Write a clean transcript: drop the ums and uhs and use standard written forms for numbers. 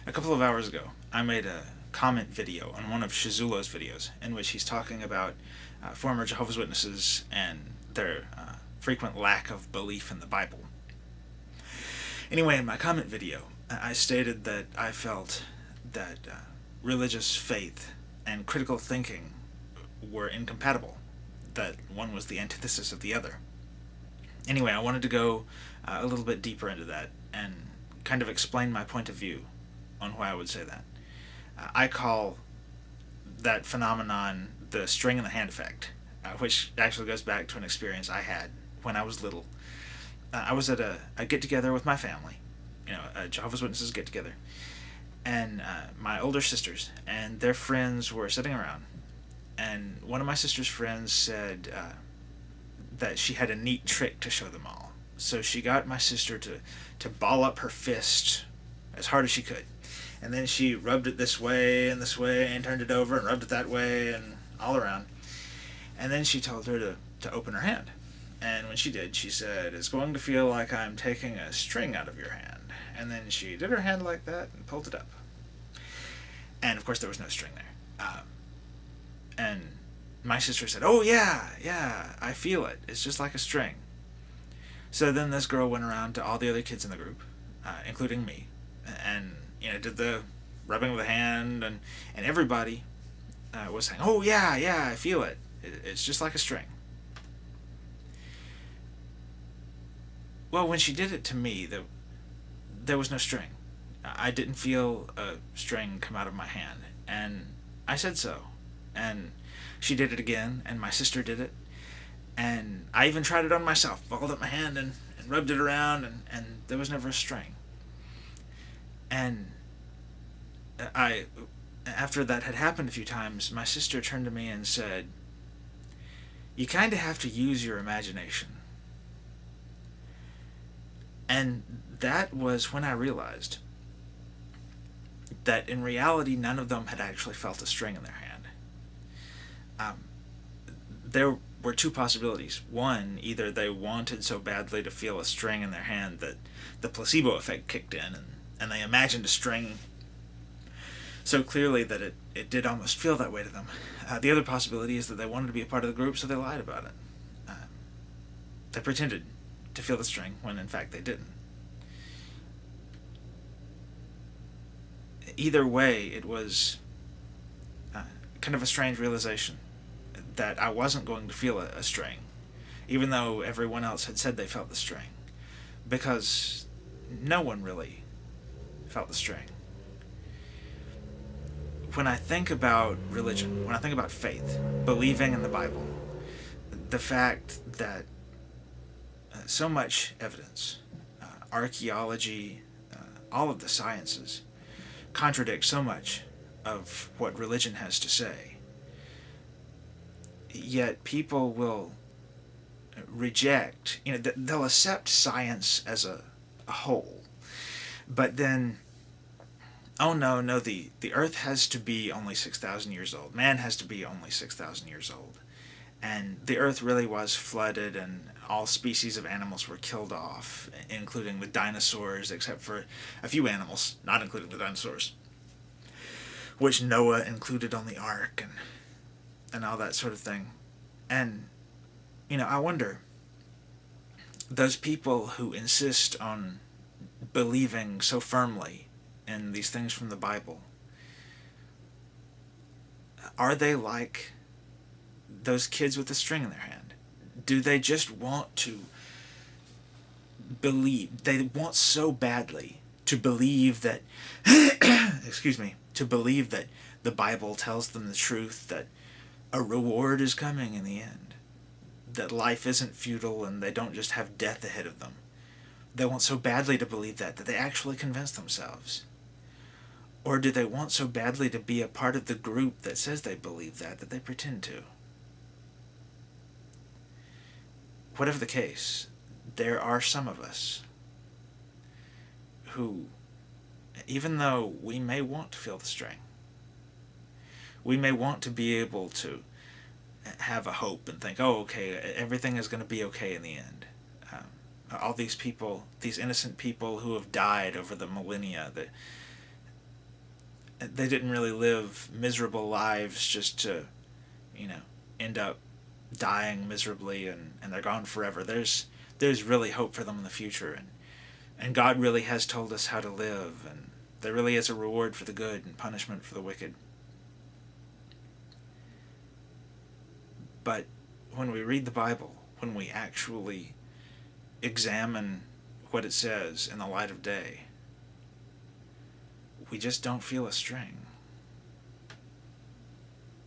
A couple of hours ago, I made a comment video on one of Shizulo's videos in which he's talking about former Jehovah's Witnesses and their frequent lack of belief in the Bible. Anyway, in my comment video, I stated that I felt that religious faith and critical thinking were incompatible, that one was the antithesis of the other. Anyway, I wanted to go a little bit deeper into that and kind of explain my point of view on why I would say that. I call that phenomenon the string in the hand effect, which actually goes back to an experience I had when I was little. I was at a get together with my family, a Jehovah's Witnesses get together, and my older sisters and their friends were sitting around. And one of my sister's friends said that she had a neat trick to show them all. So she got my sister to ball up her fist as hard as she could. And then she rubbed it this way and turned it over and rubbed it that way and all around. And then she told her to open her hand. And when she did, she said, "It's going to feel like I'm taking a string out of your hand." And then she did her hand like that and pulled it up. And of course there was no string there. And my sister said, "Oh yeah, I feel it. It's just like a string." So then this girl went around to all the other kids in the group, including me, and did the rubbing of the hand, and everybody was saying, "Oh yeah, I feel it. It's just like a string." Well, when she did it to me, there was no string. I didn't feel a string come out of my hand, and I said so. And she did it again, and my sister did it, and I even tried it on myself, balled up my hand and rubbed it around, and there was never a string. And after that had happened a few times, my sister turned to me and said, "You kind of have to use your imagination." And that was when I realized that in reality none of them had actually felt a string in their hand. There were two possibilities. One, either they wanted so badly to feel a string in their hand that the placebo effect kicked in, and they imagined a string so clearly that it did almost feel that way to them. The other possibility is that they wanted to be a part of the group, so they lied about it. They pretended to feel the string when in fact they didn't. Either way, it was kind of a strange realization that I wasn't going to feel a string, even though everyone else had said they felt the string, because no one really felt the string. When I think about religion, when I think about faith, believing in the Bible, the fact that so much evidence, archaeology, all of the sciences, contradict so much of what religion has to say, yet people will reject, they'll accept science as a whole, but then, oh no, the earth has to be only 6,000 years old, man has to be only 6,000 years old, and the earth really was flooded and all species of animals were killed off, including the dinosaurs, except for a few animals, not including the dinosaurs, which Noah included on the ark, and all that sort of thing. And, I wonder, those people who insist on believing so firmly in these things from the Bible, are they like those kids with the string in their hand? Do they just want to believe, they want so badly to believe that, excuse me, to believe that the Bible tells them the truth, that a reward is coming in the end, that life isn't futile and they don't just have death ahead of them? They want so badly to believe that they actually convince themselves. Or do they want so badly to be a part of the group that says they believe that they pretend to? Whatever the case, there are some of us who, even though we may want to feel the string, we may want to be able to have a hope and think, oh, okay, everything is going to be okay in the end. All these people, these innocent people who have died over the millennia, they didn't really live miserable lives just to, you know, end up dying miserably and they're gone forever. There's really hope for them in the future, and God really has told us how to live, and there really is a reward for the good and punishment for the wicked. But when we read the Bible, when we actually examine what it says in the light of day, we just don't feel a string.